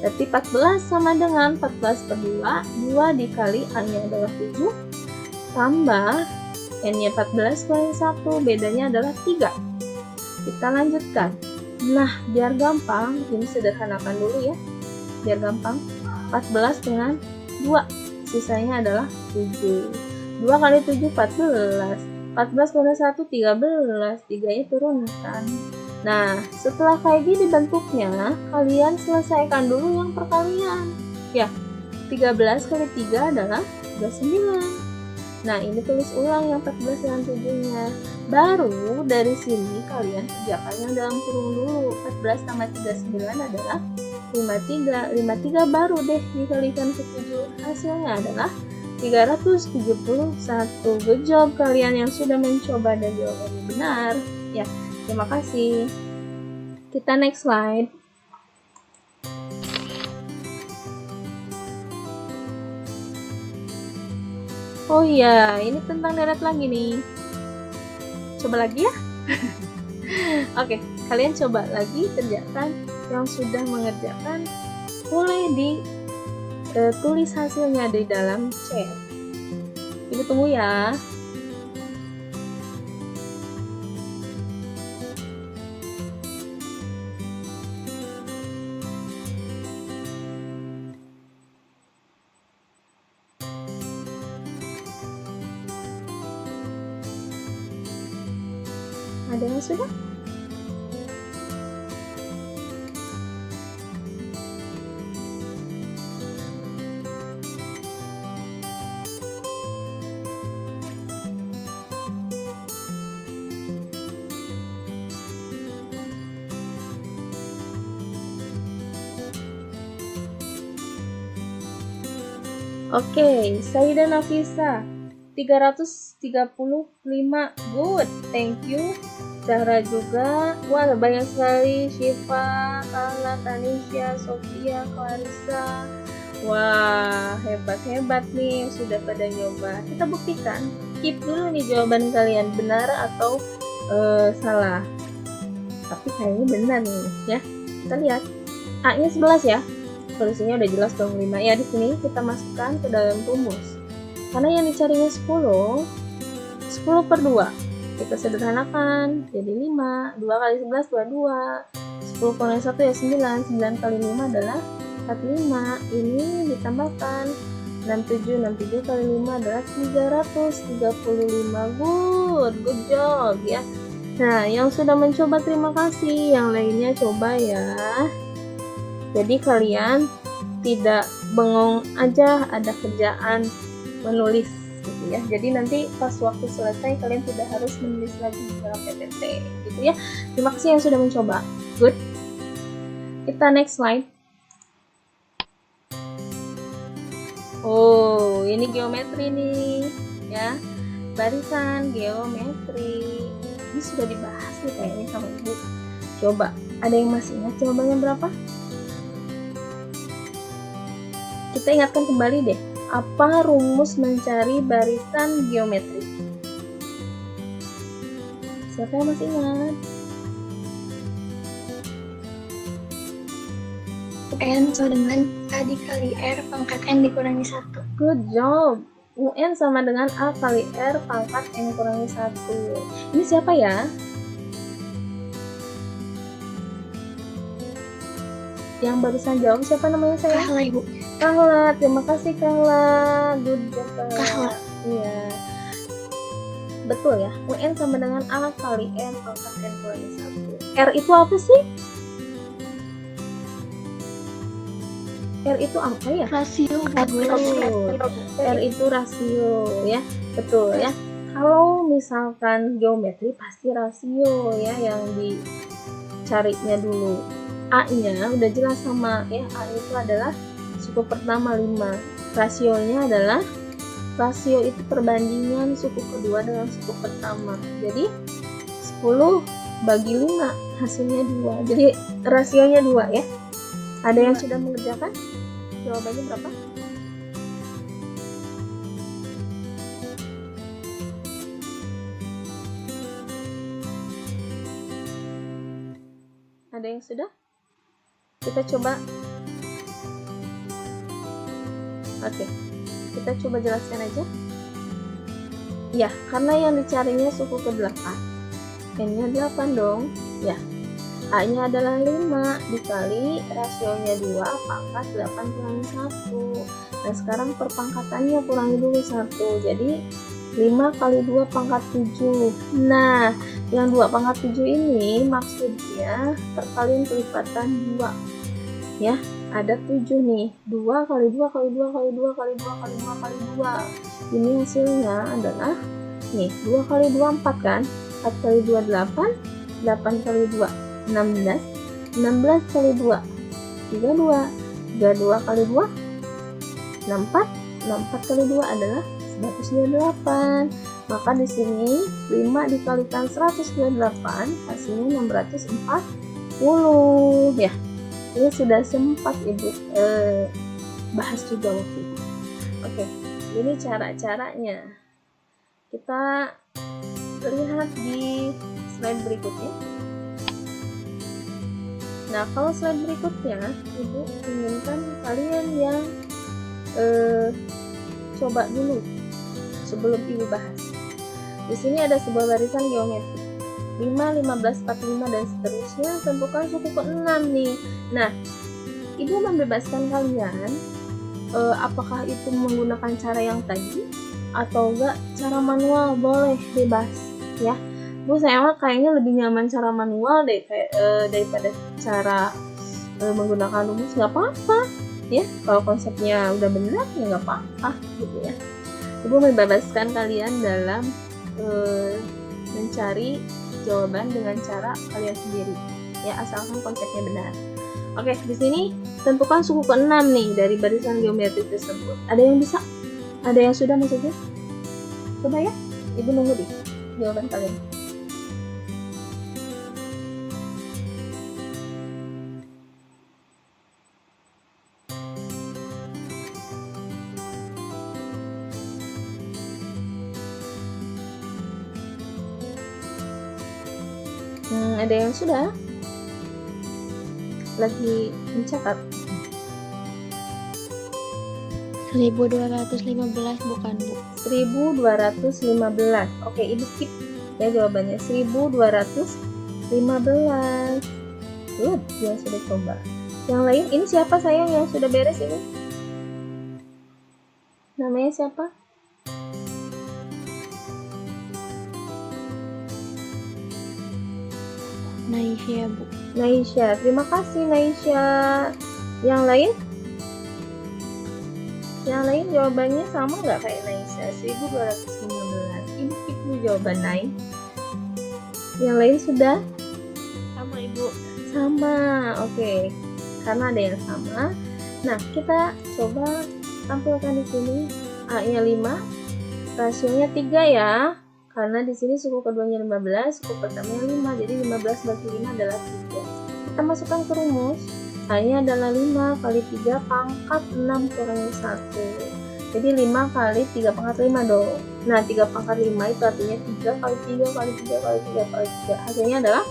S1: Berarti 14 sama dengan 14 per 2. 2 dikali A-nya adalah 7. Tambah N-nya 14 kali 1. Bedanya adalah 3. Kita lanjutkan. Nah, biar gampang, ini sederhanakan dulu ya. Biar gampang. 14 dengan 2. Sisanya adalah 7. 2 kali 7, 14. 14 kali 1, 13. 3-nya turunkan. Nah, setelah kayak gini bentuknya, kalian selesaikan dulu yang perkalian. Ya, 13 kali 3 adalah 29. Nah, ini tulis ulang yang 14 dengan 7-nya. Baru dari sini kalian kerjakan yang dalam kurung dulu. 14 tambah 39 adalah 53. 53 baru deh dikalikan ke 7. Hasilnya adalah 371. Good job kalian yang sudah mencoba dan jawabannya benar. Ya, terima kasih. Kita next slide. Oh iya, ini tentang deret lagi nih. Coba lagi ya. Oke, kalian coba lagi kerjakan yang sudah mengerjakan. Boleh tulis hasilnya di dalam chat. Ibu tunggu ya. Ada yang sudah? Oke, Saida Nafisa 335. Good, thank you. Zahra juga. Wah, banyak sekali. Syifa, Tahla, Tanisha, Sofia, Clarissa. Wah, hebat-hebat nih yang sudah pada nyoba. Kita buktikan. Keep dulu nih jawaban kalian benar atau salah. Tapi kayaknya benar nih ya. Kita lihat. A-nya 11 ya. Solusinya udah jelas dong 5. Ya, di sini kita masukkan ke dalam rumus. Karena yang dicarinya 10 per 2. Kita sederhanakan jadi 5. 2 kali 11 22. 10 kurang 1 ya 9. 9 kali 5 adalah 45. Ini ditambahkan 67 kali 5 adalah 335. Good job ya. Nah, yang sudah mencoba terima kasih. Yang lainnya coba ya. Jadi kalian tidak bengong aja ada kerjaan menulis gitu ya. Jadi nanti pas waktu selesai kalian tidak harus menulis lagi di dalam PPT gitu ya. Terima kasih yang sudah mencoba. Good. Kita next slide. Oh, ini geometri nih ya. Barisan geometri. Ini sudah dibahas nih kayaknya sama Ibu. Coba, ada yang masih ingat jawabannya berapa? Kita ingatkan kembali deh, apa rumus mencari barisan geometri? Siapa yang masih ingat?
S2: UN sama dengan A dikali R pangkat N dikurangi 1.
S1: Good job. UN sama dengan A kali R pangkat N kurangi 1. Ini siapa ya? Yang barusan jawab siapa namanya saya?
S2: Kahla, Ibu.
S1: Kahla, terima kasih Kahla. Good job
S2: Kahla.
S1: Iya. Betul ya. UN sama dengan A kali N pangkat N kurangi 1. R itu apa sih? R itu apa ya?
S2: Rasio.
S1: Betul. R itu rasio ya. Betul ya. Kalau misalkan geometri pasti rasio ya yang dicarinya dulu. A-nya udah jelas sama ya, A itu adalah suku pertama 5. Rasionya adalah, rasio itu perbandingan suku kedua dengan suku pertama. Jadi 10 bagi 5 hasilnya 2. Jadi rasionya 2 ya. Ada yang sudah mengerjakan? Jawabannya berapa? Ada yang sudah? Kita coba. Oke, kita coba jelaskan aja. Ya, karena yang dicarinya suku ke-8. N-nya 8 dong. Ya, A-nya adalah 5 dikali rasionya 2 pangkat 8 kurangi 1. Nah, sekarang perpangkatannya kurangi dulu 1. Jadi 5 kali 2 pangkat 7. Nah, yang 2 pangkat 7 ini maksudnya perkalian kelipatan 2. Ya, ada 7 nih. 2 kali 2 kali 2 kali 2 kali 2 kali 2 kali 2. Ini hasilnya adalah nih, 2 kali 2 4 kan? 4 kali 2 8, 8 kali 2 16, 16 kali 2 32, 32 kali 2 64, 64 kali 2 adalah 128. Maka di sini 5 dikalikan 128 hasilnya 640 ya. Ini sudah sempat Ibu bahas juga waktu itu. Oke, ini cara-caranya. Kita lihat di slide berikutnya. Nah, kalau slide berikutnya, Ibu inginkan kalian yang coba dulu sebelum Ibu bahas. Di sini ada sebuah barisan geometri 5, 15, 45 dan seterusnya. Tentukan suku ke-6 nih. Nah, Ibu membebaskan kalian apakah itu menggunakan cara yang tadi atau enggak cara manual, boleh bebas ya. Bu, saya mah kayaknya lebih nyaman cara manual deh daripada cara menggunakan rumus. Nggak apa-apa ya, kalau konsepnya udah benar ya nggak apa-apa gitu ya. Ibu membebaskan kalian dalam mencari jawaban dengan cara kalian sendiri ya, asalkan konsepnya benar. Oke, di sini tentukan suku ke-6 nih dari barisan geometri tersebut. Ada yang bisa? Ada yang sudah maksudnya? Coba ya, Ibu nunggu deh jawaban kalian. Ada yang sudah lagi mencatat?
S2: 1215 bukan Bu?
S1: 1215. Oke, Ibu skip ya jawabannya 1215. Good, yang sudah coba. Yang lain, ini siapa sayang yang sudah beres ini? Namanya siapa?
S2: Naisha Bu.
S1: Naisha, terima kasih Naisha. Yang lain? Yang lain jawabannya sama nggak kayak Naisha? 1215. Ibu skip dulu jawaban Nai. Yang lain sudah?
S3: Sama Ibu.
S1: Sama, oke. Karena ada yang sama. Nah, kita coba tampilkan di sini A-nya 5, rasionya 3 ya. Karena di sini suku keduanya 15, suku pertamanya 5, jadi 15 bagi 5 adalah 3. Kita masukkan ke rumus. A-nya adalah 5 kali 3 pangkat 6 kurangi 1. Jadi 5 kali 3 pangkat 5 dong. Nah, 3 pangkat 5 itu artinya 3 kali 3 kali 3 kali 3 kali 3. Hasilnya adalah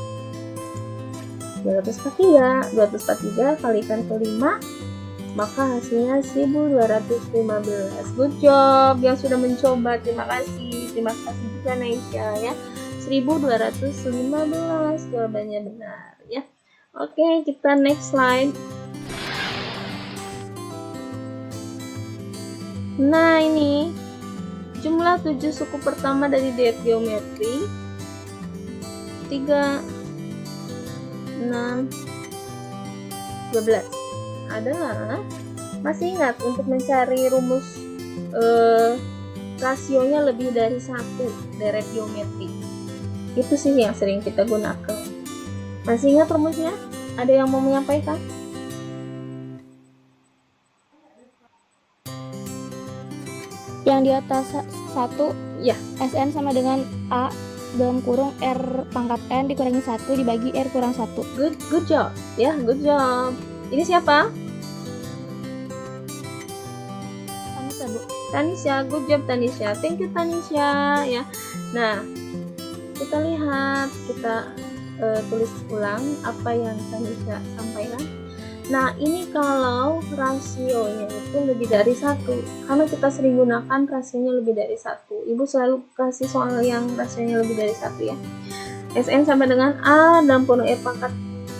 S1: 243. 243 kalikan ke 5, maka hasilnya 1215. Good job yang sudah mencoba. Terima kasih. Terima kasih juga Naisha ya. 1215 jawabannya benar ya. Oke, kita next slide. Nah, ini jumlah 7 suku pertama dari diet geometri 3, 6, 12 adalah, masih ingat untuk mencari rumus rasionya lebih dari 1 deret geometri. Itu sih yang sering kita gunakan. Masih ingat rumusnya? Ada yang mau menyampaikan?
S4: Yang di atas 1
S1: Ya.
S4: SN sama dengan A dalam kurung R pangkat N dikurangi 1 dibagi R kurang 1.
S1: Good job. Ya, good job. Ini siapa?
S4: Tanisha, Bu.
S1: Tanisha, good job Tanisha. Thank you Tanisha ya. Nah, kita lihat, kita tulis ulang apa yang Tanisha sampaikan. Nah, ini kalau rasionya itu lebih dari 1, karena kita sering gunakan rasionya lebih dari 1. Ibu selalu kasih soal yang rasionya lebih dari 1 ya. SN sama dengan A dalam kurung R pangkat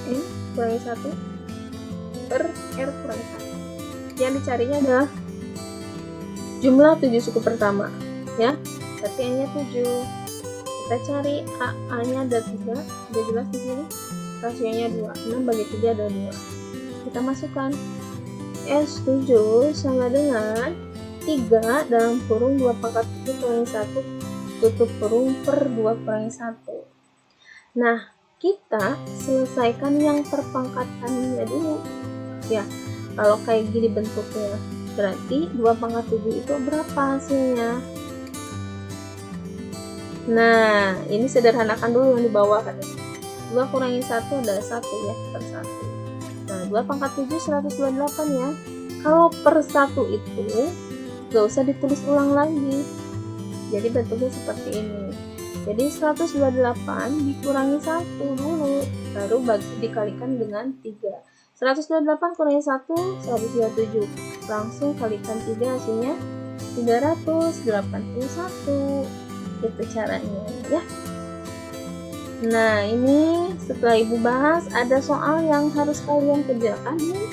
S1: N kurangi 1 per R kurangi 1. Yang dicarinya adalah jumlah 7 suku pertama ya. Berarti N-nya 7. Kita cari A-nya ada 3, udah jelas di sini. Rasionya 2. 6 bagi 3 ada 2. Kita masukkan S7 sama dengan 3 dalam kurung 2 pangkat 7 kurangi 1 tutup kurung per 2 kurangi 1. Nah, kita selesaikan yang perpangkatannya dulu ya. Kalau kayak gini bentuknya, berarti 2 pangkat 7 itu berapa hasilnya? Nah, ini sederhanakan dulu yang di bawah kan. 2 kurangi 1 adalah 1 ya, per 1. Nah, 2 pangkat 7 128 ya. Kalau per 1 itu gak usah ditulis ulang lagi. Jadi bentuknya seperti ini. Jadi 128 dikurangi 1 dulu, baru dikalikan dengan 3. 128 kurangi 1 127. Langsung kalikan 3 hasilnya 381. Itu caranya ya. Nah, ini setelah Ibu bahas, ada soal yang harus kalian kerjakan nih.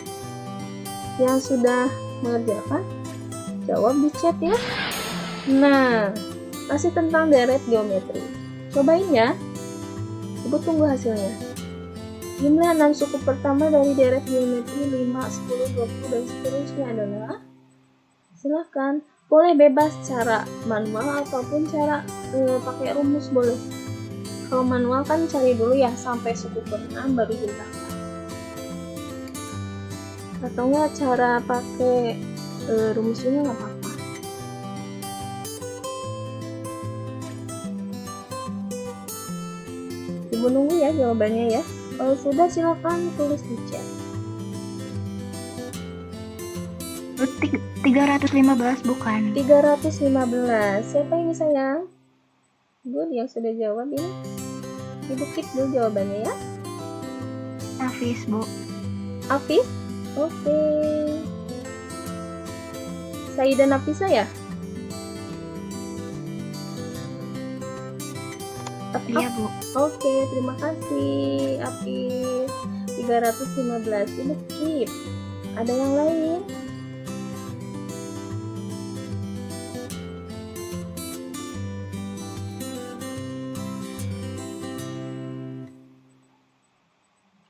S1: Yang sudah mengerjakan, jawab di chat ya. Nah, masih tentang deret geometri. Cobain ya. Ibu tunggu hasilnya. Jumlah 6 suku pertama dari deret geometri 5, 10, 20, dan seterusnya adalah, silahkan. Boleh bebas cara manual ataupun cara pakai rumus boleh. Kalau manual kan cari dulu ya sampai suku ke-6 baru gunakan. Atau enggak cara pakai rumus ini nggak apa-apa. Ibu nunggu ya jawabannya ya. Kalau sudah silakan tulis di chat.
S2: 315 bukan?
S1: 315. Siapa ini sayang? Good yang sudah jawab ini. Ibu keep dulu jawabannya ya.
S2: Hafiz, Bu.
S1: Afif? Oke. Saida Nafisa ya?
S2: Iya, Bu.
S1: Oke, terima kasih Afif. 315 ini keep. Ada yang lain?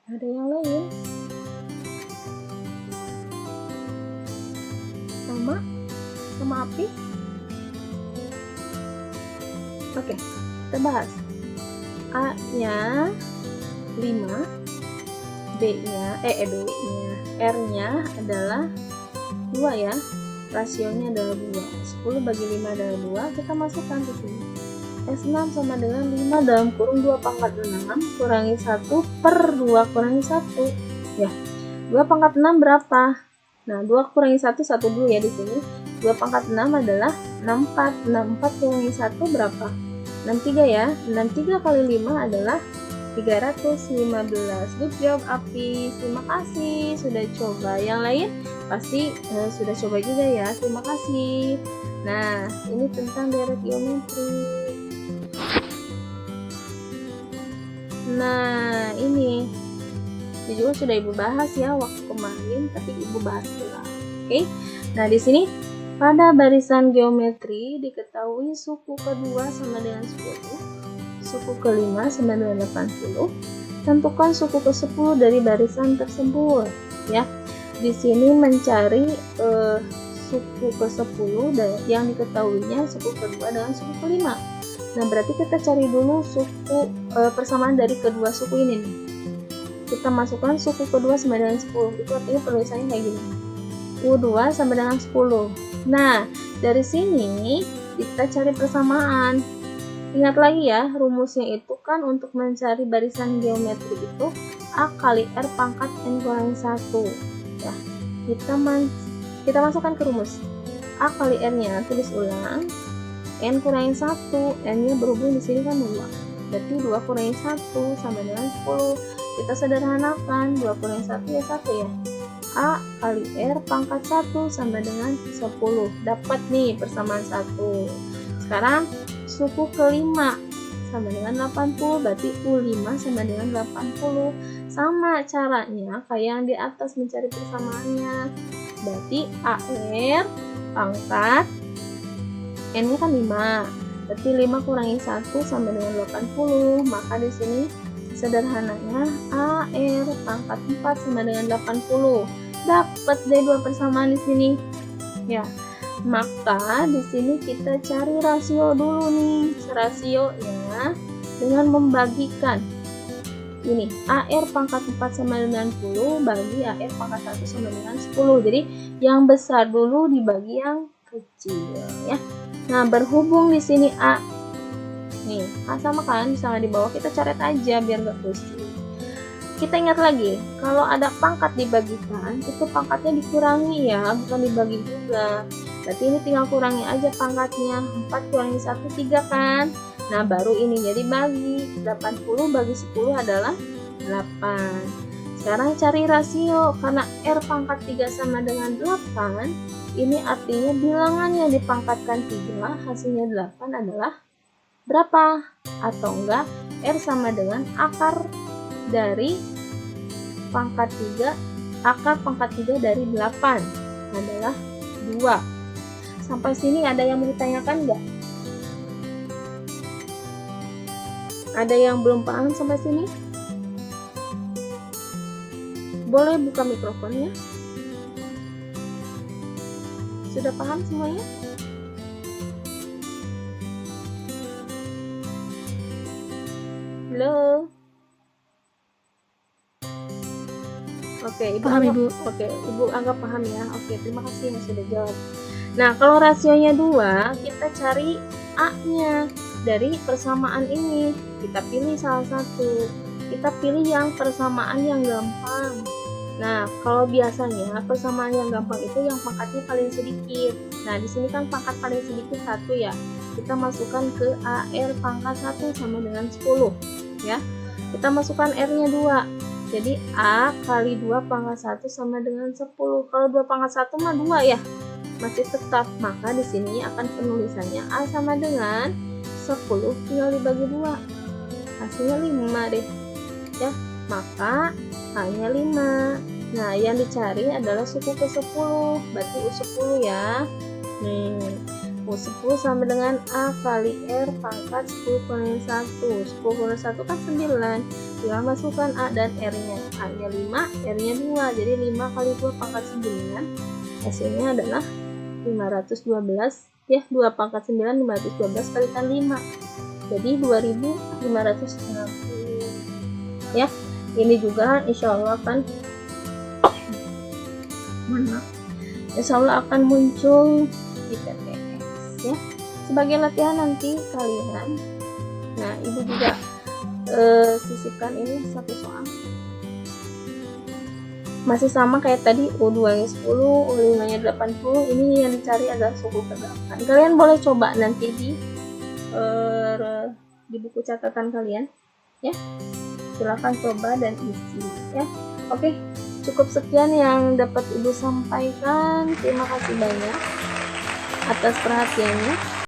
S1: Ada yang lain? Sama Afif? Oke, kita bahas. A-nya 5, B-nya, R-nya adalah 2 ya. Rasionya adalah 2. 10 bagi 5 adalah 2. Kita masukkan ke sini. S6 sama dengan 5 dalam kurung 2 pangkat 6 kurangi 1 per 2 kurangi 1. Ya, 2 pangkat 6 berapa? Nah, 2 kurangi 1, 1 dulu ya di sini. 2 pangkat 6 adalah 64. 64 kurangi 1 berapa? 63 ya. 63 kali 5 adalah 315. Good job Apis. Terima kasih sudah coba. Yang lain pasti sudah coba juga ya. Terima kasih. Nah, ini tentang deret geometri. Nah, ini juga sudah Ibu bahas ya waktu kemarin, tapi Ibu bahas ulang. Oke. Nah, di sini pada barisan geometri diketahui suku kedua sama dengan 10, suku kelima sama dengan 80. Tentukan suku ke-10 dari barisan tersebut ya. Di sini mencari suku ke-10 yang diketahuinya suku kedua dengan suku kelima. Nah, berarti kita cari dulu suku persamaan dari kedua suku ini nih. Kita masukkan suku kedua sama dengan 10. Itu artinya penulisannya kayak gini. U2 sama dengan 10. Nah, dari sini kita cari persamaan. Ingat lagi ya, rumusnya itu kan untuk mencari barisan geometri itu A kali R pangkat N kurang 1. Ya, kita masukkan ke rumus. A kali R-nya tulis ulang. N kurangi 1, N-nya berhubung di sini kan 2. Berarti 2 kurangi 1 sama dengan 10. Kita sederhanakan, 2 kurangi 1 ya 1 ya. A kali R pangkat 1 sama dengan 10. Dapat nih persamaan 1. Sekarang suku kelima sama dengan 80, berarti U5 sama dengan 80. Sama caranya kayak yang di atas mencari persamaannya. Berarti AR pangkat N-nya kan 5. Berarti 5 kurangi 1 sama dengan 80. Maka di sini sederhananya AR pangkat 4 sama dengan 80. Dapat deh dua persamaan di sini. Ya. Maka di sini kita cari rasio dulu nih. Rasionya dengan membagikan ini AR pangkat 4 sama dengan 10 bagi AR pangkat 1 sama dengan 10. Jadi yang besar dulu dibagi yang kecil ya. Nah, berhubung di sini A nih, A sama kan sama di bawah, kita coret aja biar gak pusing. Kita ingat lagi, kalau ada pangkat dibagikan, itu pangkatnya dikurangi ya, bukan dibagi juga. Berarti ini tinggal kurangi aja pangkatnya. 4 kurangi 1, 3 kan. Nah, baru ininya dibagi. 80 bagi 10 adalah 8. Sekarang cari rasio. Karena R pangkat 3 sama dengan 8, ini artinya bilangan yang dipangkatkan 3, hasilnya 8 adalah berapa? Atau enggak, R sama dengan akar dari pangkat 3, akar pangkat 3 dari 8 adalah 2. Sampai sini ada yang mau ditanyakan nggak? Ada yang belum paham sampai sini? Boleh buka mikrofonnya. Sudah paham semuanya? Halo? Oke, Ibu
S4: Paham,
S1: anggap,
S4: Ibu.
S1: Oke, Ibu anggap paham ya. Oke, terima kasih yang sudah jawab. Nah, kalau rasionya 2, kita cari A-nya dari persamaan ini. Kita pilih salah satu. Kita pilih yang persamaan yang gampang. Nah, kalau biasanya persamaan yang gampang itu yang pangkatnya paling sedikit. Nah, di sini kan pangkat paling sedikit 1 ya. Kita masukkan ke AR pangkat 1 sama dengan 10 ya. Kita masukkan R-nya 2. Jadi A kali 2 pangkat 1 sama dengan 10. Kalau 2 pangkat 1 mah 2 ya. Masih tetap, maka di sini akan penulisannya A sama dengan 10 tinggal dibagi 2. Hasilnya 5 deh. Ya, maka hanya 5. Nah, yang dicari adalah suku ke-10. Berarti U10 ya. Nih, U10 sama dengan A kali R pangkat 10 kurangi 1. 10 kurangi 1 kan 9. Tinggal masukkan A dan R-nya. A-nya 5, R-nya 2. Jadi 5 kali 2 pangkat 9. Hasilnya adalah 512 ya. 2 pangkat 9 512 kalikan 5. Jadi 2560 ya. Ini juga insya Allah akan akan muncul di PTS ya. Sebagai latihan nanti kalian. Nah, Ibu juga sisipkan ini satu soal. Masih sama kayak tadi, U2-nya 10, U5-nya 80. Ini yang dicari adalah suku ke-8. Kalian boleh coba nanti di buku catatan kalian ya. Silahkan coba dan isi ya. Oke, cukup sekian yang dapat Ibu sampaikan. Terima kasih banyak atas perhatiannya.